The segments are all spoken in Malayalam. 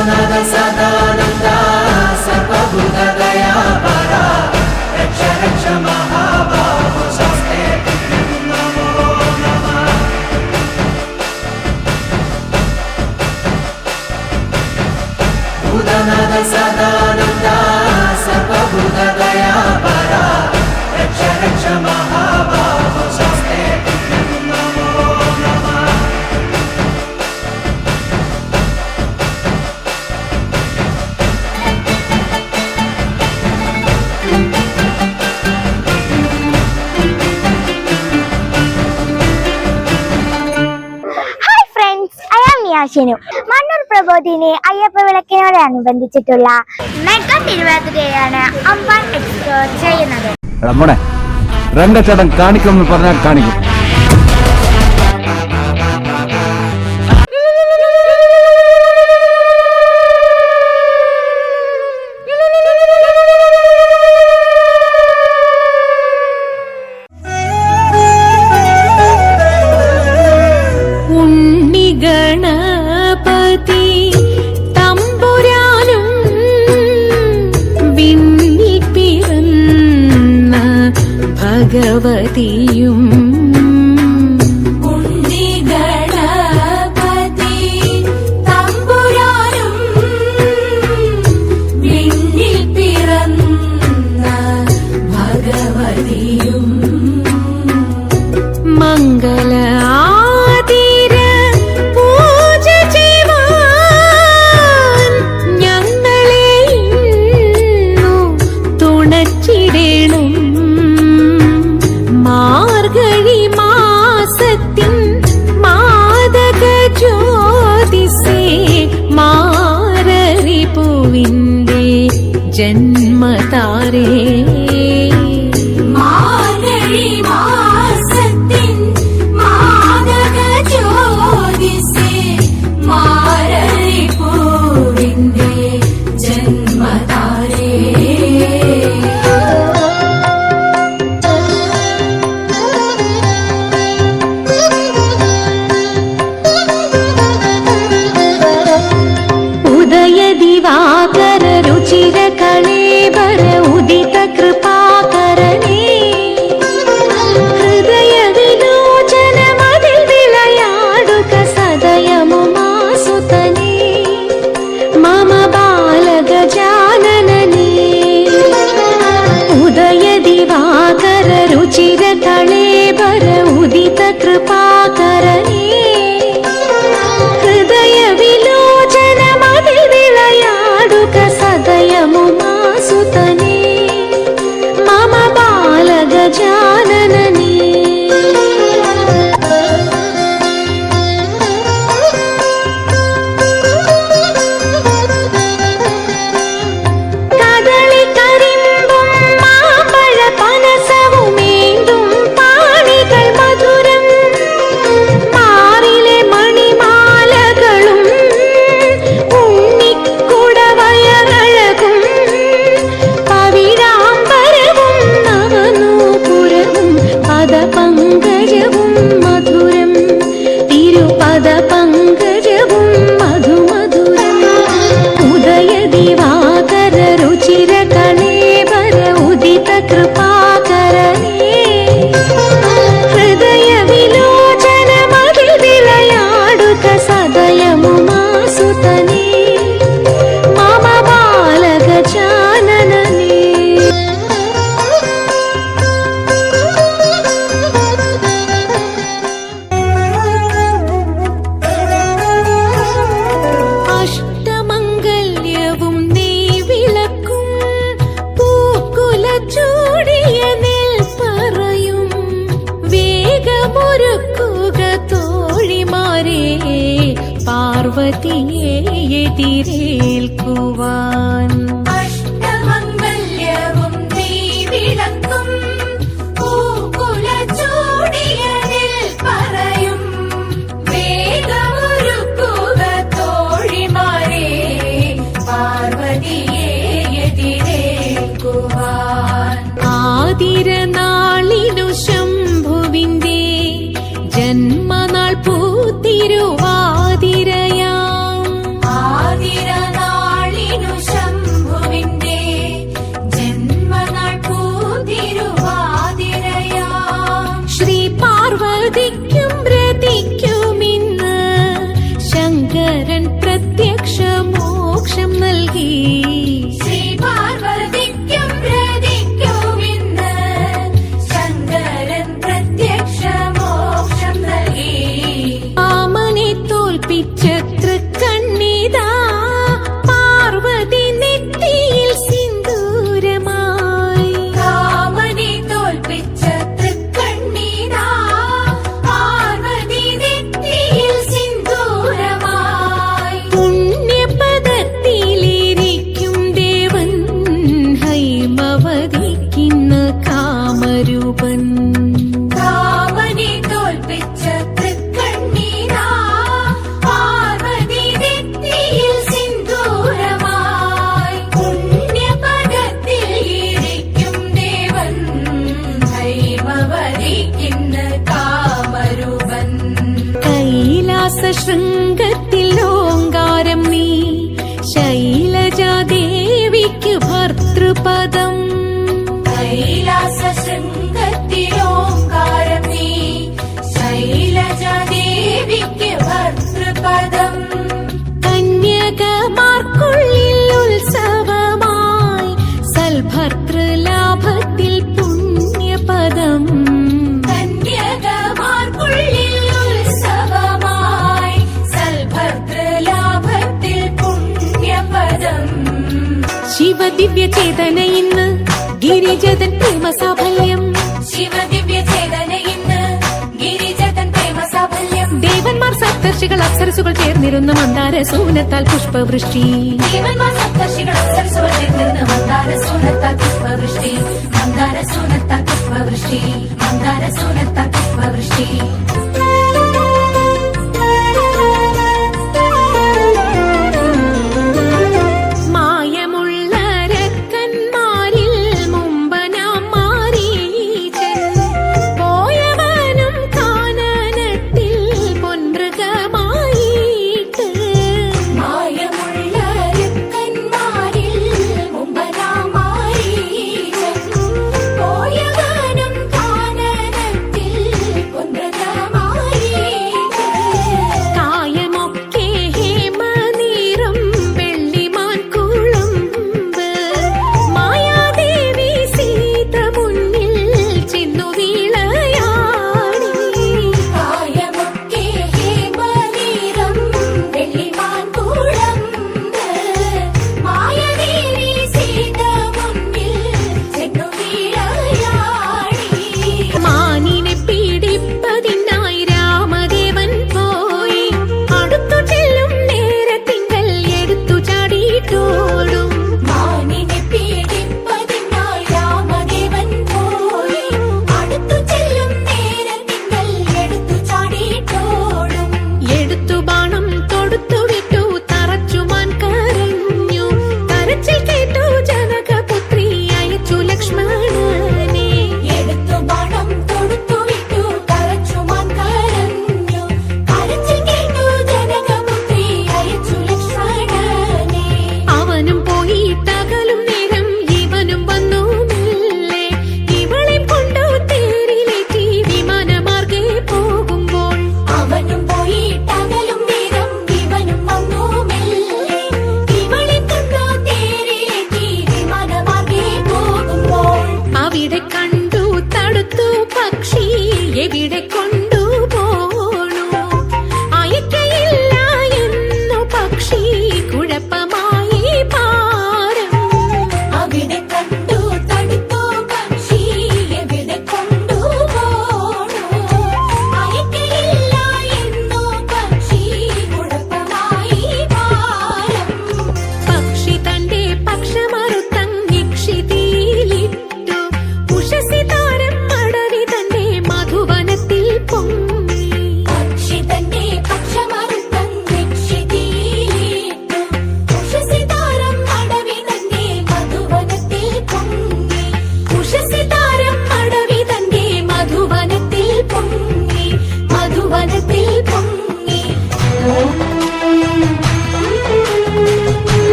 ഭൂതനാഥ സദാനന്ദ സർവഭൂതദയാപര രക്ഷ രക്ഷ മഹാബാഹോ ശാസ്ത്രേ നമോ നമഃ. ഭൂതനാഥ സദാനന്ദ സർവഭൂതദയാപര രക്ഷ രക്ഷ മഹാബാഹോ ശാസ്ത്രേ നമോ നമഃ. ഷെനു. മണ്ണൂർ പ്രബോധിനി അയ്യപ്പ വിളക്കിനോടനുബന്ധിച്ചിട്ടുള്ള മെഗാ തിരുവാതിരയാണ് അമ്പാൻ എക്സ്പ്ലോർ ചെയ്യുന്നത്. രംഗച്ചടം കാണിക്കുമെന്ന് പറഞ്ഞാൽ കാണിക്കും. ഭഗവതിയും ഉണ്ണിഗണപതി തമ്പുരാനും വിണ്ണിൽ പിറന്ന ഭഗവതിയും മംഗള ആതിര പൂജ ചെയ്യുവാൻ ഞങ്ങളെ ഇന്നു തുണച്ചിടണം. മാർഗഴി മാസത്തിൻ മാദക ജ്യോതിസേ മാരരി പൂവിന്റെ ജന്മതാരേ. മാർഗഴി മാസത്തിൻ മാദക ജ്യോതിസേ മാരരി പൂവിന്റെ ജന്മതാരേ. ദിവാകര രുചിര കളേബര ഉദിത കൃപാകരനേ. ഹൃദയ വിലോചന മതിൽ വിളയാടുക സദയമുമാസുതനേ. മമ ബാലഗജാനനനേ. ഉദയ ദിവാകര രുചിര കളേബര ഉദിത കൃപാകരനേ. ഹൃദയ വിലോചന മതിൽ വിളയാടുക സദയമുമാസുതനേ. മമ ബാലഗജാനനനേ. കദളി കരിമ്പും മാമ്പഴ പനസവുമേന്തും പാണികൾ മധുരം. മാറിലെ മണിമാലകളും ഉണ്ണിക്കുടവയറഴകും പവിഴാംബരവും നവനൂപുരവും പദപങ്കജവും മധുരം. തിരുപദപങ്കജവും മധുമധുരം. ഉദയ ദിവാകര രുചിര കളേബര ഉദിത കൃപാകരനേ. ഹൃദയ വിലോചന മതിൽ വിളയാടുക സദയമുമാസുതനേ. മമ ബാലഗജാനനനേ. അഷ്ടമംഗല്യവും നെയ്വിളക്കും പൂക്കുല ചൂടിയ നെൽപ്പറയും വേഗമൊരുക്കുക തോഴിമാരെ പാർവതിയെ എതിരേൽക്കുവാൻ. അഷ്ടമംഗല്യവും നെയ്വിളക്കും പൂക്കുല ചൂടിയ നെൽപ്പറയും വേഗമൊരുക്കുക തോഴിമാരെ പാർവതിയെ എതിരേൽക്കുവാൻ. ആതിരനാളിനു ശംഭുവിന്റെ ജന്മനാൾ പൂത്തിരുവാതിരയാം. ആതിരനാൾ കന്യകമാർക്കുള്ളിൽ ഉത്സവമായി സൽഭർതൃലാഭത്തിൽ പുണ്യപദം. കന്യകമാർക്കുള്ളിൽ ഉത്സവമായി സൽഭർതൃലാഭത്തിൽ പുണ്യപദം. ശിവദിവ്യ ചേതന ഇന്ന് ഗിരിജതൻ പ്രേമസാഫല്യം. ശിവദിവ്യ ചേതന ഇന്ന് ഗിരിജതൻ പ്രേമസാഫല്യം. ദേവന്മാർ സപ്തർഷികൾ അപ്സരസുകൾ ചേർന്നിരുന്ന മന്ദാരസൂനത്താൽ പുഷ്പവൃഷ്ടി. ദേവന്മാർ സപ്തർഷികൾ അപ്സരസുകൾ ചേർന്നിരുന്ന മന്ദാരസൂനത്താൽ പുഷ്പവൃഷ്ടി. മന്ദാരസൂനത്താൽ പുഷ്പവൃഷ്ടി. മന്ദാരസൂനത്താൽ പുഷ്പവൃഷ്ടി.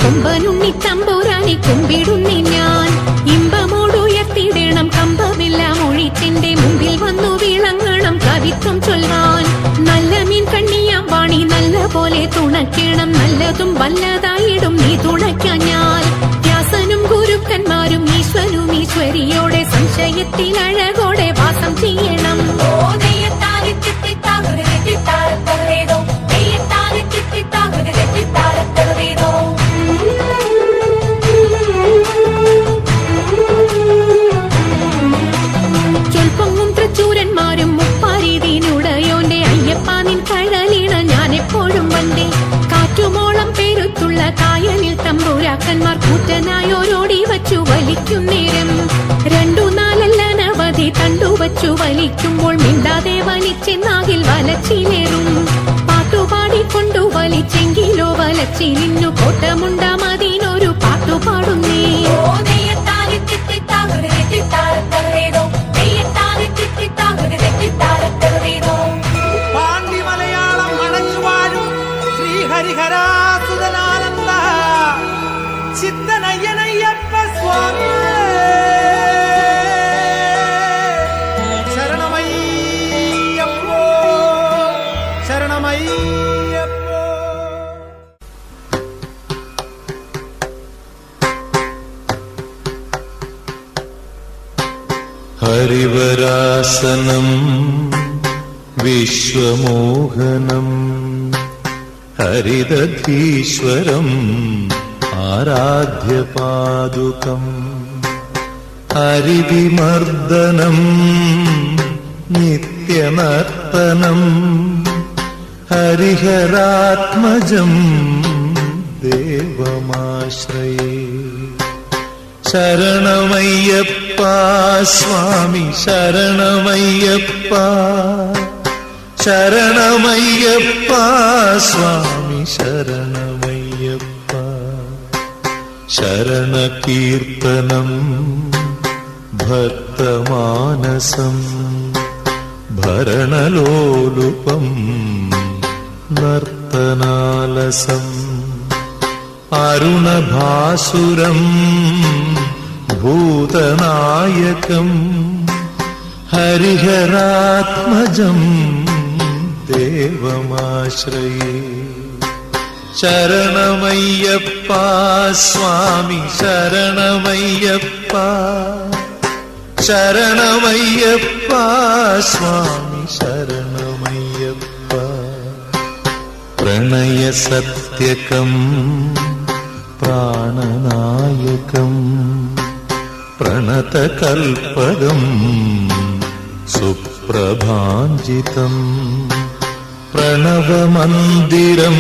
കൊമ്പനുണ്ണി തമ്പുരാനെ കുമ്പിടുന്നി ഞാൻ. ഇമ്പമോടുയർത്തിടണം കമ്പമില്ല മൊഴിച്ചിന്റെ മുമ്പിൽ വന്നു വിളങ്ങണം കവിത്വം ചൊല്ലാൻ. നല്ല മീൻ കണ്ണിയാം വാണി നല്ല പോലെ തുണയ്ക്കണം. നല്ലതും വല്ലതായിടും നീ തുണയ്ക്കാൻ ഞാൻ. വ്യാസനും ഗുരുക്കന്മാരും ഈശ്വരും ഈശ്വരിയോടെ സംശയത്തിൽ അഴകോടെ വാസം ചെയ്യണം. ചൊൽപ്പൊങ്ങും തൃച്ചൂരന്മാരും മുപ്പാരീതിനുടയോന്റെ അയ്യപ്പ നിൻ കഴലിണ ഞാൻ എപ്പോഴും വந்தേ. കാറ്റുമോളം പേരുത്തുള്ള കായലിൽ തമ്പുരാക്കന്മാർ കൂറ്റനായോരോടി വച്ചു വലിക്കും നേരം. 2-4 അനവധി തണ്ടുവച്ചു വലിക്കുമ്പോൾ മിണ്ടാതെ വലിച്ചെന്നാകിൽ വലച്ചിലേറും. പാട്ടുപാടിക്കൊണ്ടു വലിച്ചെങ്കിലോ വലച്ചിലിന്നു കോട്ടമുണ്ടാമതിനൊരു പാട്ടുപാടുന്നേ. പാണ്ഡി മലയാളം അണഞ്ഞുവാഴും ശ്രീഹരിഹരാസുതനാനന്ദ ചിത്തനയ്യനയ്യപ്പ സ്വാമി ശരണമയ്യപ്പ. അയ്യപ്പോ. ഹരിവരാസനം വിശ്വമോഹനം ഹരിദധീശ്വരം ആരാധ്യപാദുകം ഹരിവിമർദ്ദനം നിത്യനർത്തനം ഹരിഹരാത്മജം ദേവമാശ്രയേ. ശരണമയ്യപ്പ സ്വാമി ശരണമയ്യപ്പ ശരണമയ്യപ്പ സ്വാമി ശരണമയ്യപ്പ. ശരണകീർത്തനം ഭക്തമാനസം ഭരണലോലുപം നർത്തനാലസം അരുണഭാസുരം ഭൂതനായകം ഹരിഹരാത്മജം ദേവമാശ്രയേ. ശരണമയ്യപ്പ സ്വാമി ശരണമയ്യപ്പ ശരണമയ്യപ്പ സ്വാമി ശരണമയ്യപ്പ. പ്രണയസത്യകം പ്രാണനായകം പ്രണതകൽപകം സുപ്രഭാഞ്ജിതം പ്രണവമന്ദിരം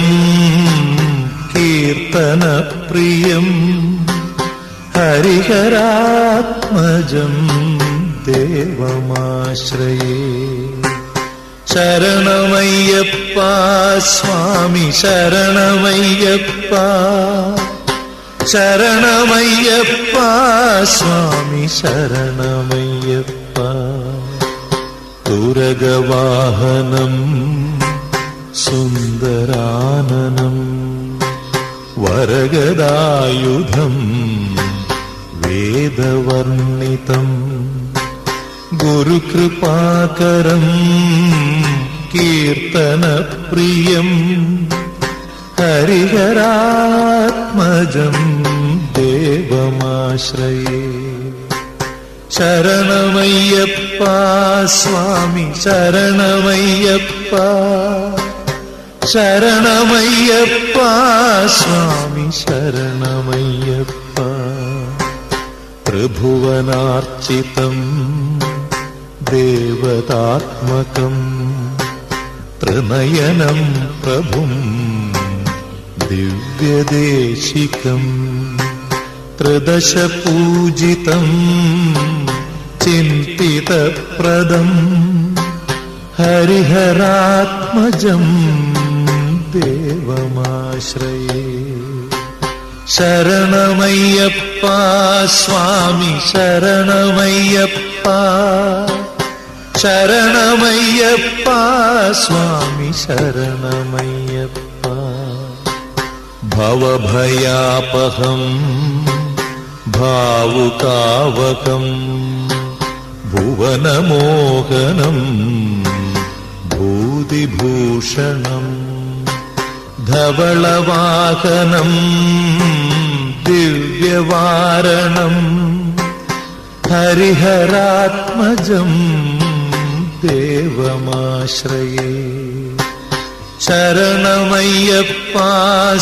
കീർത്തനപ്രിയം ഹരിഹരാത്മജം ദേവമാശ്രയേ. ശരണമയ്യപ്പ സ്വാമി ശരണമയ്യപ്പ ശരണമയ്യപ്പ സ്വാമി ശരണമയ്യപ്പ. തുരഗവാഹനം സുന്ദരാനനം വരഗദായുധം വേദവർണിതം ഗുരുകൃപാകരം കീർത്തനപ്രിയം ഹരിഹരാത്മജം ദേവമാശ്രയേ. ശരണമയ്യപ്പ സ്വാമി ശരണമയ്യപ്പ ശരണമയ്യപ്പ സ്വാമി ശരണമയ്യപ്പ. ത്രിഭുവനാർച്ചിതം ദേവതാത്മകം ത്രിനയനം പ്രഭും ദിവ്യദേശികം ത്രിദശപൂജിതം ചിന്തിതപ്രദം ഹരിഹരാത്മജം ദേവമാശ്രയേ. ശരണമയ്യപ്പ സ്വാമി ശരണമയ്യപ്പ ശരണമയ്യപ്പ സ്വാമി ശരണമയ്യപ്പ. ഭവഭയാപഹം ഭാവുകാവകം ഭുവനമോഹനം ഭൂതിഭൂഷണം ധവളവാഹനം ദിവ്യവാരണം ഹരിഹരാത്മജം ദേവമാശ്രയേ. ശരണമയ്യപ്പ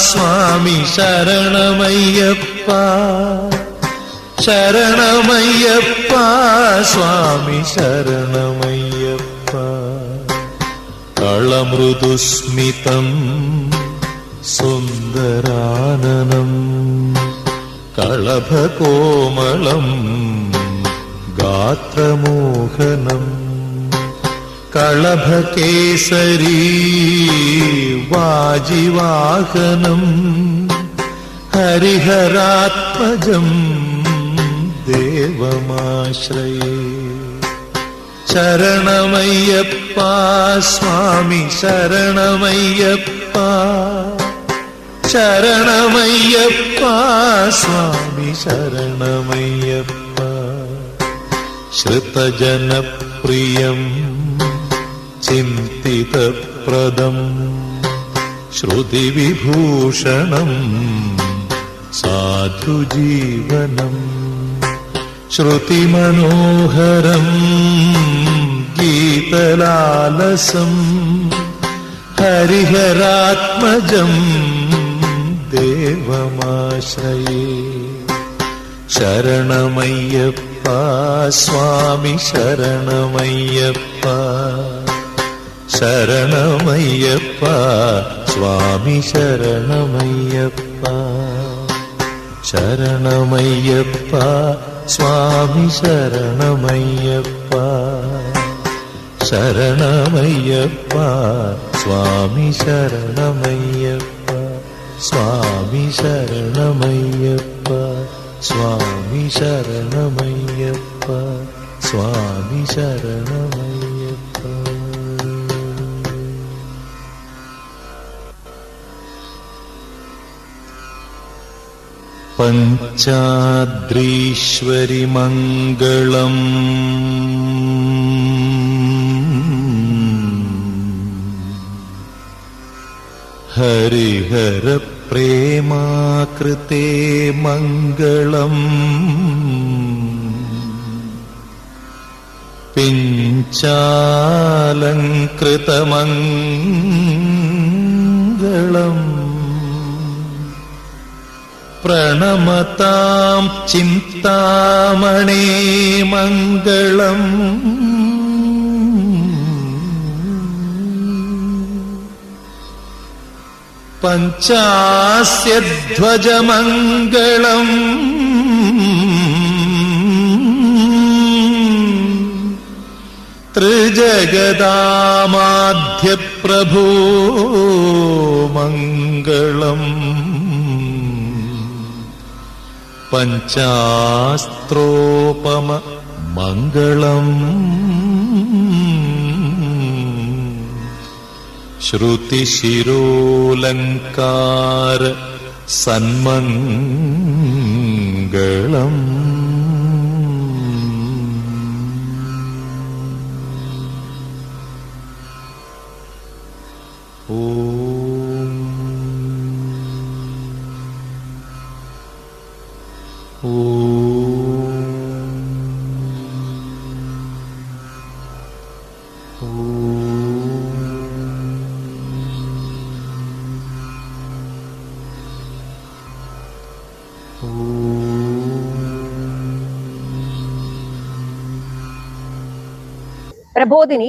സ്വാമി ശരണമയ്യപ്പ ശരണമയ്യപ്പ സ്വാമി ശരണമയ്യപ്പ. കളമൃദുസ്മിതം സുന്ദരാനനം കളഭകോമളം ഗാത്രമോഹനം കളഭകേസരീ വാജിവാഹനം ഹരിഹരാത്മജം ദേവമാശ്രയേ. ശരണമയ്യപ്പ സ്വാമി ശരണമയ്യപ്പ ശരണമയ്യപ്പ സ്വാമി ശരണമയ്യപ്പ. ശ്രുതജനപ്രിയം ചിന്തിതപ്രിയം ഫലപ്രദം ശ്രുതിവിഭൂഷണം സാധുജീവനം ശ്രുതിമനോഹരം ഗീതലാലസം ഹരിഹരാത്മജം ദേവമാശ്രയേ ശരണമയ്യപ്പ സ്വാമി ശരണമയ്യപ്പ ശരണമയ്യപ്പ സ്വാമി ശരണമയ്യപ്പ ശരണമയ്യപ്പ സ്വാമി ശരണമയ്യപ്പ ശരണമയ്യപ്പ സ്വാമി ശരണമയ്യപ്പ സ്വാമി ശരണമയ്യപ്പ സ്വാമി ശരണമയ്യപ്പ സ്വാമി ശരണമയ്യപ്പ പഞ്ചാദ്രീശ്വരി മംഗളം ഹരിഹര പ്രേമാകൃതേ മംഗളം പിഞ്ചാലങ്കൃതമംഗളം പ്രണമതാം ചിന്താമണേ മംഗളം പഞ്ചാസ്യധ്വജമംഗളം ത്രിജഗദാമാധ്യപ്രഭോ മംഗളം പഞ്ചാസ്ത്രോപമ മംഗളം ശ്രുതിശിരോലങ്കാര സന്മംഗളം ഓം പ്രബോധിനി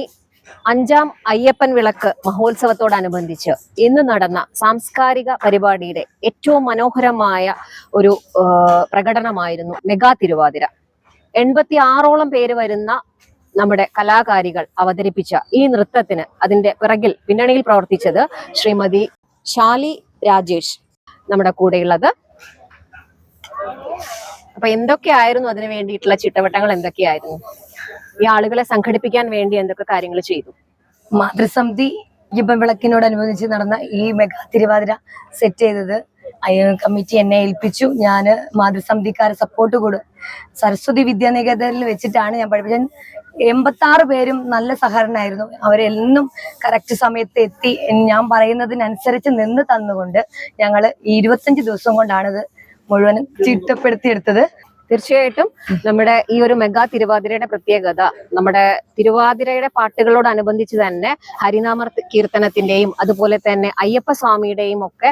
5ാം അയ്യപ്പൻ വിളക്ക് മഹോത്സവത്തോടനുബന്ധിച്ച് ഇന്ന് നടന്ന സാംസ്കാരിക പരിപാടിയുടെ ഏറ്റവും മനോഹരമായ ഒരു പ്രകടനമായിരുന്നു മെഗാ തിരുവാതിര. 86ഓളം പേര് വരുന്ന നമ്മുടെ കലാകാരികൾ അവതരിപ്പിച്ച ഈ നൃത്തത്തിന് അതിന്റെ പിറകിൽ പിന്നണിയിൽ പ്രവർത്തിച്ചത് ശ്രീമതി ശാലി രാജേഷ് നമ്മുടെ കൂടെയുള്ളത്. അപ്പൊ എന്തൊക്കെയായിരുന്നു അതിനു വേണ്ടിയിട്ടുള്ള ചിട്ടവട്ടങ്ങൾ? എന്തൊക്കെയായിരുന്നു ഈ ആളുകളെ സംഘടിപ്പിക്കാൻ വേണ്ടി എന്തൊക്കെ കാര്യങ്ങൾ ചെയ്തു? മാതൃസമിതി അയ്യപ്പൻ വിളക്കിനോടനുബന്ധിച്ച് നടന്ന ഈ മെഗാ തിരുവാതിര സെറ്റ് ചെയ്തത് കമ്മിറ്റി എന്നെ ഏൽപ്പിച്ചു. ഞാൻ മാതൃസമിതിക്കാരെ സപ്പോർട്ട് കൊടു സരസ്വതി വിദ്യാനികേതനിൽ വെച്ചിട്ടാണ് ഞാൻ പഠിപ്പിച്ചത്. 86 പേരും നല്ല സഹകരണമായിരുന്നു. അവരെന്നും കറക്റ്റ് സമയത്ത് എത്തി ഞാൻ പറയുന്നതിനനുസരിച്ച് നിന്ന് തന്നുകൊണ്ട് ഞങ്ങൾ 25 ദിവസം കൊണ്ടാണിത് മുഴുവനും ചിട്ടപ്പെടുത്തിയെടുത്തത്. തീർച്ചയായിട്ടും നമ്മുടെ ഈ ഒരു മെഗാ തിരുവാതിരയുടെ പ്രത്യേകത നമ്മുടെ തിരുവാതിരയുടെ പാട്ടുകളോടനുബന്ധിച്ച് തന്നെ ഹരിനാമ കീർത്തനത്തിന്റെയും അതുപോലെ തന്നെ അയ്യപ്പ സ്വാമിയുടെയും ഒക്കെ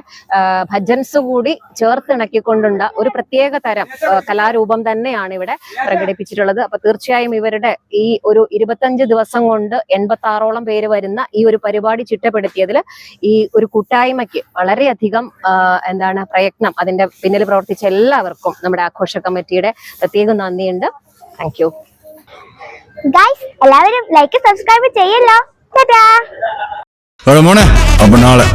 ഭജൻസ് കൂടി ചേർത്തിണക്കിക്കൊണ്ടുള്ള ഒരു പ്രത്യേക തരം കലാരൂപം തന്നെയാണ് ഇവിടെ പ്രകടിപ്പിച്ചിട്ടുള്ളത്. അപ്പൊ തീർച്ചയായും ഇവരുടെ ഈ ഒരു 25 ദിവസം കൊണ്ട് 86ഓളം പേര് വരുന്ന ഈ ഒരു പരിപാടി ചിട്ടപ്പെടുത്തിയതിൽ ഈ ഒരു കൂട്ടായ്മയ്ക്ക് വളരെയധികം പ്രയത്നം അതിന്റെ പിന്നിൽ പ്രവർത്തിച്ച എല്ലാവർക്കും നമ്മുടെ ആഘോഷ കമ്മിറ്റിയുടെ പ്രത്യേകം നന്ദിയുണ്ട്. താങ്ക് യു ഗൈസ്, എല്ലാവരും ലൈക്ക് സബ്സ്ക്രൈബ് ചെയ്യല്ലോ. ടാറ്റാ. മോനെ അപ്പൊ നാളെ